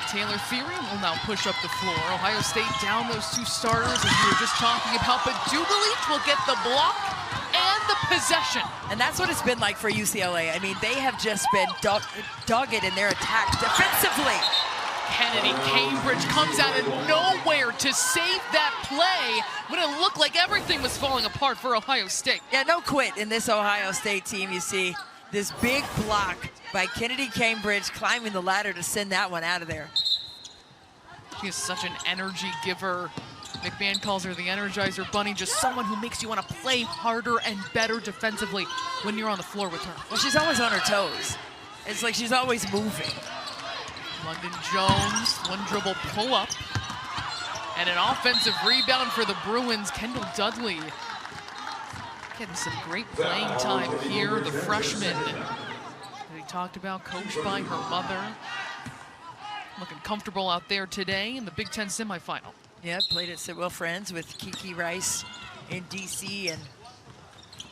Taylor Theory will now push up the floor. Ohio State down those 2 starters, as we were just talking about, but Dugalich will get the block and the possession. And that's what it's been like for UCLA. I mean, they have just been dogged in their attack defensively. Kennedy Cambridge comes out of nowhere to save that play when it looked like everything was falling apart for Ohio State. Yeah, no quit in this Ohio State team. You see this big block by Kennedy Cambridge climbing the ladder to send that one out of there. She is such an energy giver. McMahon calls her the Energizer Bunny, just someone who makes you want to play harder and better defensively when you're on the floor with her. Well, she's always on her toes. It's like she's always moving. London Jones, 1 dribble pull-up, and an offensive rebound for the Bruins. Kendall Dudley getting some great playing time here. The freshman that we talked about, coached by her mother. Looking comfortable out there today in the Big Ten semifinal. Yeah, played at Sitwell Friends with Kiki Rice in DC, and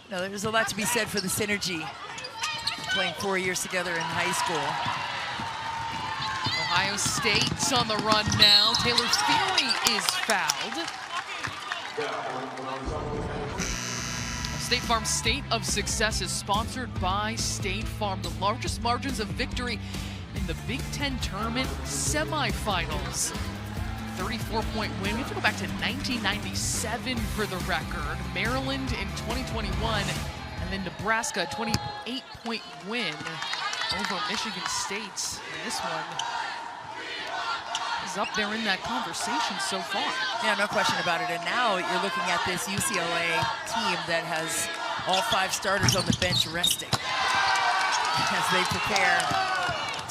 you know, there's a lot to be said for the synergy playing 4 years together in high school. Ohio State's on the run now. Taylor Theory is fouled. State Farm State of Success is sponsored by State Farm, the largest margins of victory in the Big Ten tournament semifinals. 34-point win. We have to go back to 1997 for the record. Maryland in 2021, and then Nebraska, 28-point win over Michigan State. And this one is up there in that conversation so far. Yeah, no question about it. And now you're looking at this UCLA team that has all 5 starters on the bench resting as they prepare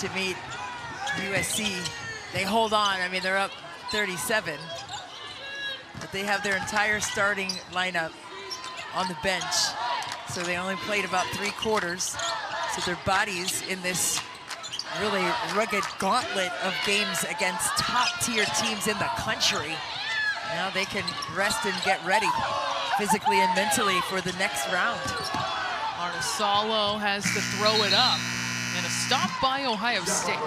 to meet USC. They hold on. I mean, they're up 37, but they have their entire starting lineup on the bench. So they only played about 3 quarters. So their bodies in this really rugged gauntlet of games against top-tier teams in the country. Now they can rest and get ready physically and mentally for the next round. Artisalo has to throw it up, and a stop by Ohio State.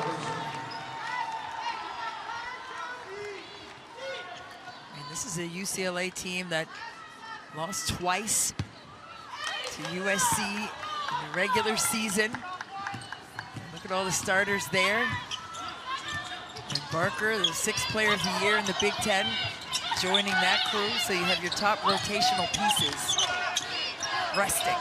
And this is a UCLA team that lost twice to USC in the regular season. Look at all the starters there. And Barker, the 6th player of the year in the Big Ten, joining that crew. So you have your top rotational pieces resting.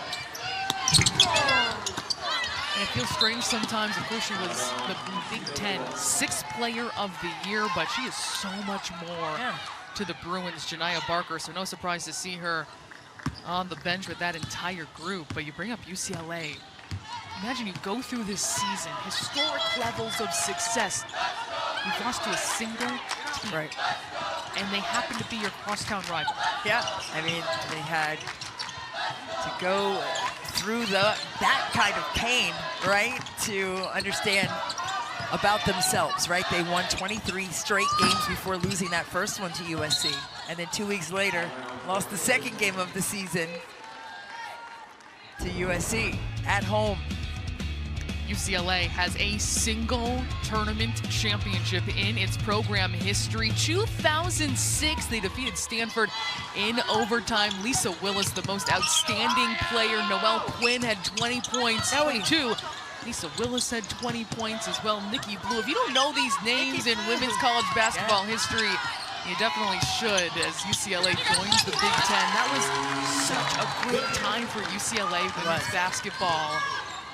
And it feels strange sometimes. Of course, she was the Big Ten 6th player of the year, but she is so much more to the Bruins, Janiah Barker. So no surprise to see her on the bench with that entire group. But you bring up UCLA. Imagine you go through this season, historic levels of success. You've lost to a single team. Right. And they happen to be your crosstown rival. Yeah, I mean, they had to go through that kind of pain, right, to understand about themselves, right? They won 23 straight games before losing that first one to USC. And then 2 weeks later, lost the 2nd game of the season to USC at home. UCLA has a single tournament championship in its program history. 2006, they defeated Stanford in overtime. Lisa Willis, the most outstanding player. Noelle Quinn had 20 points, 22. Lisa Willis had 20 points as well. Nikki Blue. If you don't know these names in women's college basketball history, you definitely should, as UCLA joins the Big Ten. That was such a great time for UCLA women's basketball.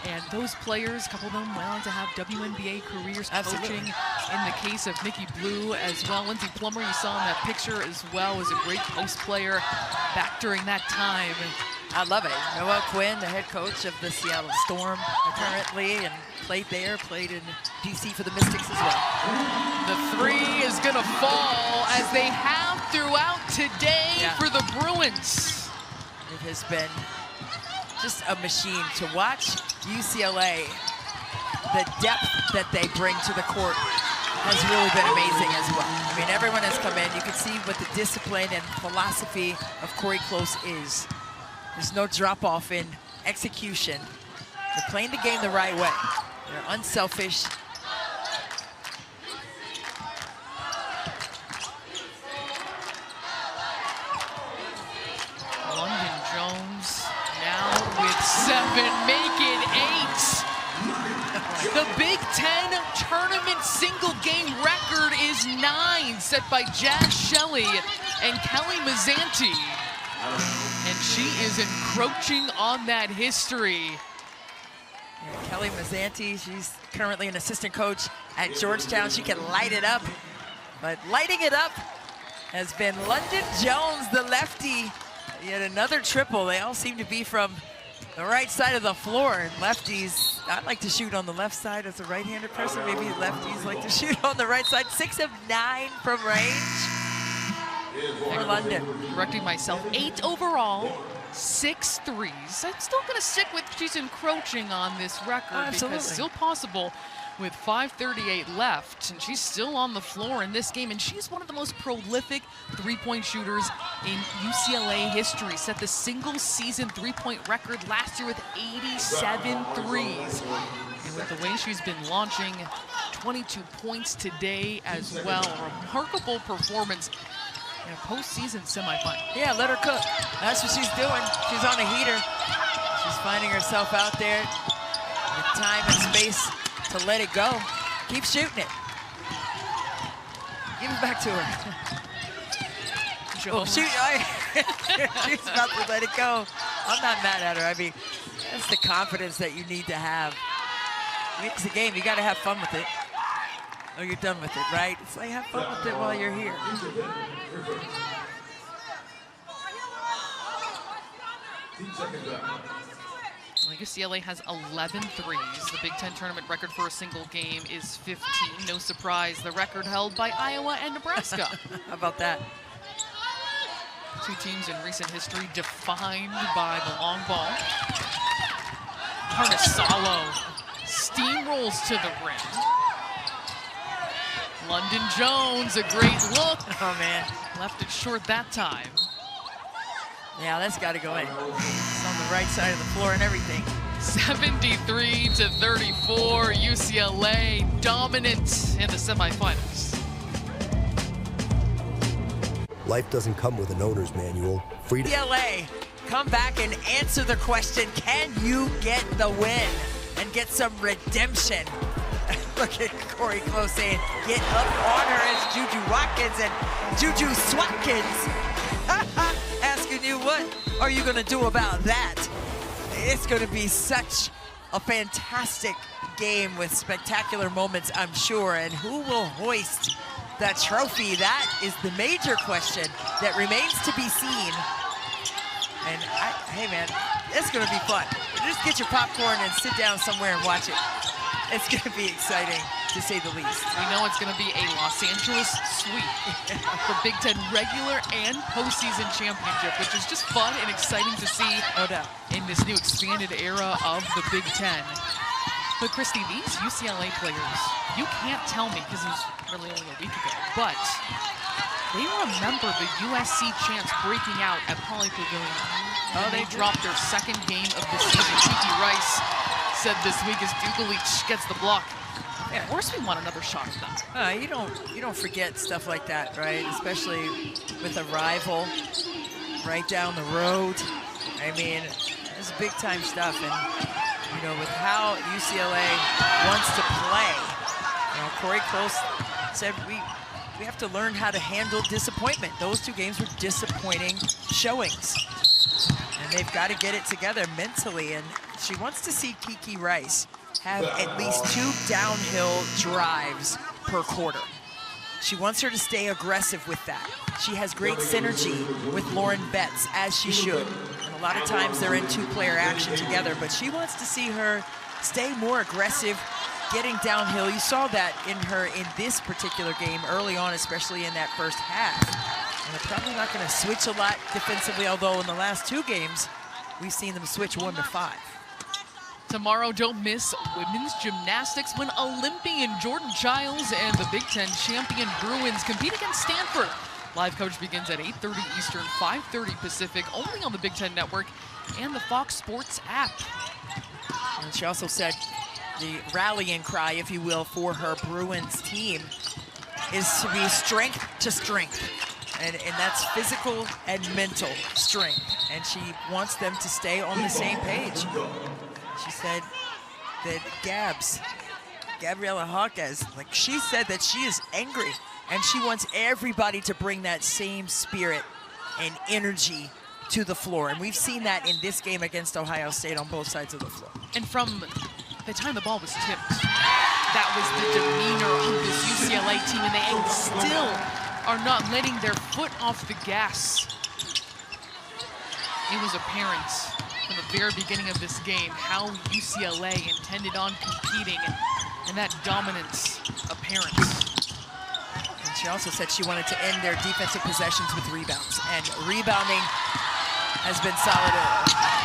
And those players, a couple of them went on to have WNBA careers, Absolutely. coaching. In the case of Nikki Blue as well. Lindsay Plummer, you saw in that picture as well, was a great post player back during that time. I love it. Noelle Quinn, the head coach of the Seattle Storm currently, and played in DC for the Mystics as well. The three is gonna fall as they have throughout today for the Bruins. It has been just a machine to watch. UCLA, the depth that they bring to the court has really been amazing as well. I mean, everyone has come in. You can see what the discipline and philosophy of Corey Close is. There's no drop-off in execution. They're playing the game the right way. They're unselfish. London Jones now with 7, make it 8. The Big Ten tournament single game record is 9, set by Jazz Shelley and Kelly Mazzanti. And she is encroaching on that history. Yeah, Kelly Mazzanti, she's currently an assistant coach at Georgetown. She can light it up, but lighting it up has been London Jones, the lefty. Yet another triple. They all seem to be from the right side of the floor. And lefties, I like to shoot on the left side as a right-handed person. Maybe lefties like to shoot on the right side. 6 of 9 from range for London. Correcting myself, 8 overall, 6 threes. I'm still going to stick with she's encroaching on this record because it's still possible with 5:38 left, and she's still on the floor in this game, and she's one of the most prolific three-point shooters in UCLA history. Set the single season three-point record last year with 87 threes. And with the way she's been launching, 22 points today as well. A remarkable performance in a postseason semifinal. Yeah, let her cook. That's what she's doing. She's on a heater. She's finding herself out there with time and space to let it go. Keep shooting it. Give it back to her. Oh, shoot. She's about to let it go. I'm not mad at her. I mean, that's the confidence that you need to have. It's a game. You got to have fun with it, or you're done with it, right? It's like, have fun with it while you're here. Well, UCLA has 11 threes. The Big Ten tournament record for a single game is 15. No surprise, the record held by Iowa and Nebraska. How about that? Two teams in recent history defined by the long ball. Carnesalo steamrolls to the rim. London Jones, a great look. Oh, man. Left it short that time. Yeah, that's got to go in. It's on the right side of the floor and everything. 73-34, UCLA dominant in the semifinals. Life doesn't come with an owner's manual. Freedom. UCLA, come back and answer the question, can you get the win and get some redemption? Look at Corey Close saying, get up on her as Juju Watkins and Juju Swatkins. Asking you, what are you going to do about that? It's going to be such a fantastic game with spectacular moments, I'm sure. And who will hoist the trophy? That is the major question that remains to be seen. And hey, man, it's going to be fun. Just get your popcorn and sit down somewhere and watch it. It's going to be exciting, to say the least. We know it's going to be a Los Angeles sweep for Big Ten regular and postseason championship, which is just fun and exciting to see in this new expanded era of the Big Ten. But Christy, these UCLA players, you can't tell me, because it was really only a week ago, but they remember the USC chants breaking out at Pauley Pavilion. Oh, they dropped their second game of the season. Kiki Rice said this week as Dugalich gets the block. Yeah, of course we want another shot at that. You don't forget stuff like that, right? Especially with a rival right down the road. I mean, it's big time stuff, and you know, with how UCLA wants to play, you know, Corey Close said we have to learn how to handle disappointment. Those two games were disappointing showings, and they've got to get it together mentally. And she wants to see Kiki Rice have at least 2 downhill drives per quarter. She wants her to stay aggressive with that. She has great synergy with Lauren Betts, as she should. And a lot of times they're in 2-player action together, but she wants to see her stay more aggressive, getting downhill. You saw that in her in this particular game early on, especially in that first half. And they're probably not going to switch a lot defensively, although in the last 2 games, we've seen them switch 1 to 5. Tomorrow, don't miss women's gymnastics when Olympian Jordan Giles and the Big Ten champion Bruins compete against Stanford. Live coverage begins at 8:30 Eastern, 5:30 Pacific, only on the Big Ten Network and the Fox Sports app. And she also said the rallying cry, if you will, for her Bruins team is to be strength to strength. And that's physical and mental strength. And she wants them to stay on the same page. She said that Gabriela Hawkes, like she said that she is angry and she wants everybody to bring that same spirit and energy to the floor. And we've seen that in this game against Ohio State on both sides of the floor. And from the time the ball was tipped, that was the demeanor of this UCLA team, and they still are not letting their foot off the gas. It was apparent from the very beginning of this game how UCLA intended on competing, and that dominance apparent. And she also said she wanted to end their defensive possessions with rebounds, and rebounding has been solid.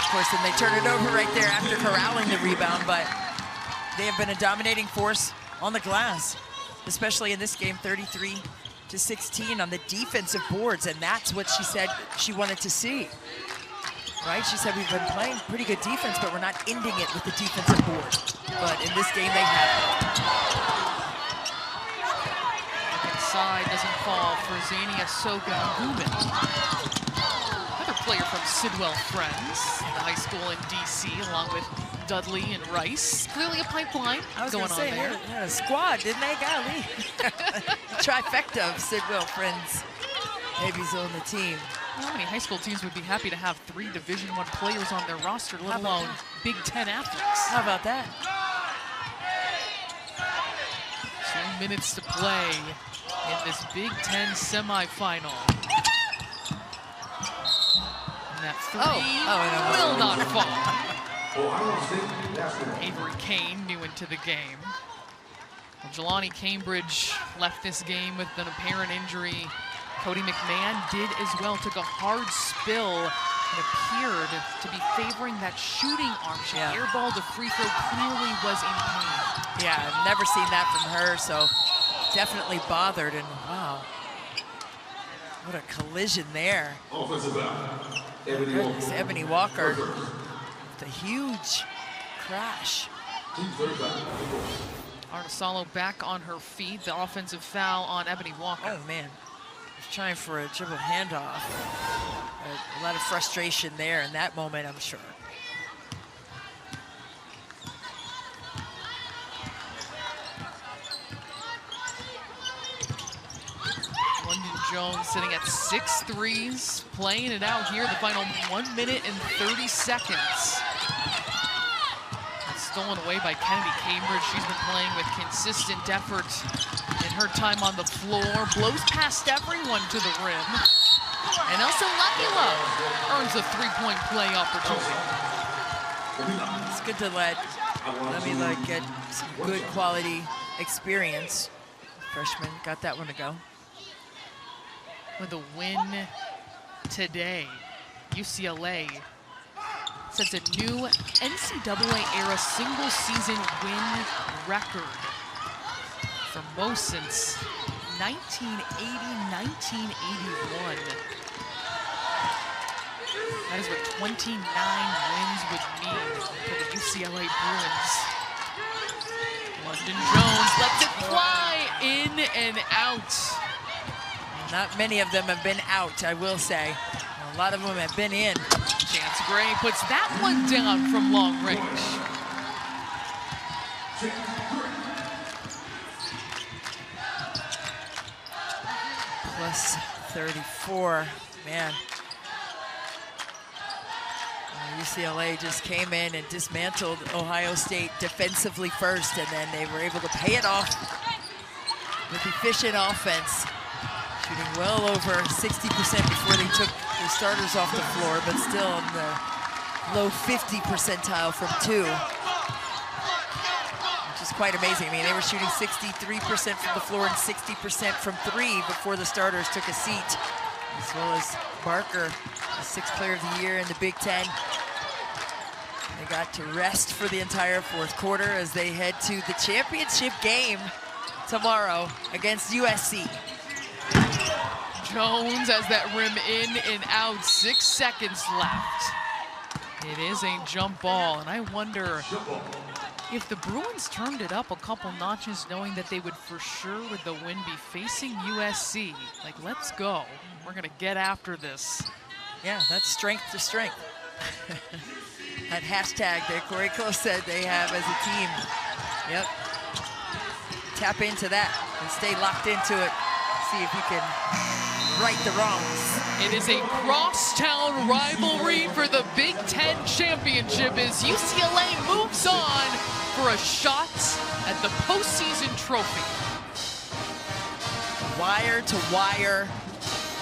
Of course, then they turn it over right there after corralling the rebound, but they have been a dominating force on the glass, especially in this game, 33-16 on the defensive boards, and that's what she said she wanted to see. Right? She said we've been playing pretty good defense, but we're not ending it with the defensive board. But in this game, they have it. Inside doesn't fall for Zania Soga Guman. Another player from Sidwell Friends, the high school in DC, along with Dudley and Rice. Clearly a pipeline going on there. They had a squad, didn't they? Golly. Trifecta of Sidwell Friends babies on the team. How many high school teams would be happy to have 3 Division I players on their roster, let alone Big Ten athletes? How about that? 2 minutes to play in this Big Ten semifinal. And that 3 will not fall. Avery Kane new into the game. Well, Jelani Cambridge left this game with an apparent injury. Cody McMahon did as well, took a hard spill and appeared to be favoring that shooting arm. She airballed a free throw, clearly was in pain. Yeah, I've never seen that from her, so definitely bothered, and wow. What a collision there. Goodness, Ebony Walker with a huge crash. Artisalo back on her feet, the offensive foul on Ebony Walker. Oh man. Trying for a dribble handoff. A lot of frustration there in that moment, I'm sure. London Jones sitting at 6 threes, playing it out here, the final 1 minute and 30 seconds. It's stolen away by Kennedy Cambridge. She's been playing with consistent effort in her time on the floor, blows past everyone to the rim. And also Lucky Love earns a 3-point play opportunity. It's good to let me get some good quality experience. Freshman got that one to go. With a win today, UCLA sets a new NCAA-era single-season win record for most since 1980-1981. That is what 29 wins would mean for the UCLA Bruins. London Jones lets it fly in and out. Not many of them have been out, I will say. A lot of them have been in. Chance Gray puts that one down from long range. Plus 34, man. UCLA just came in and dismantled Ohio State defensively first, and then they were able to pay it off with efficient offense, shooting well over 60% before they took their starters off the floor, but still in the low 50 percentile from two, which is quite amazing. I mean, they were shooting 63% from the floor and 60% from three before the starters took a seat, as well as Barker, the 6th player of the year in the Big Ten. They got to rest for the entire 4th quarter as they head to the championship game tomorrow against USC. Jones has that rim in and out, 6 seconds left. It is a jump ball, and I wonder if the Bruins turned it up a couple notches, knowing that they would for sure with the win be facing USC. Like, let's go. We're gonna get after this. Yeah, that's strength to strength. That hashtag that Corey Close said they have as a team. Yep. Tap into that and stay locked into it. See if you can right the wrongs. It is a crosstown rivalry for the Big Ten championship as UCLA moves on for a shot at the postseason trophy. Wire to wire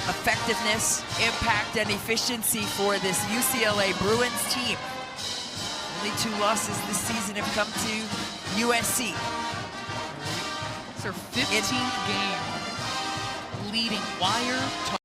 effectiveness, impact, and efficiency for this UCLA Bruins team. Only 2 losses this season have come to USC. It's their 15th game leading wire to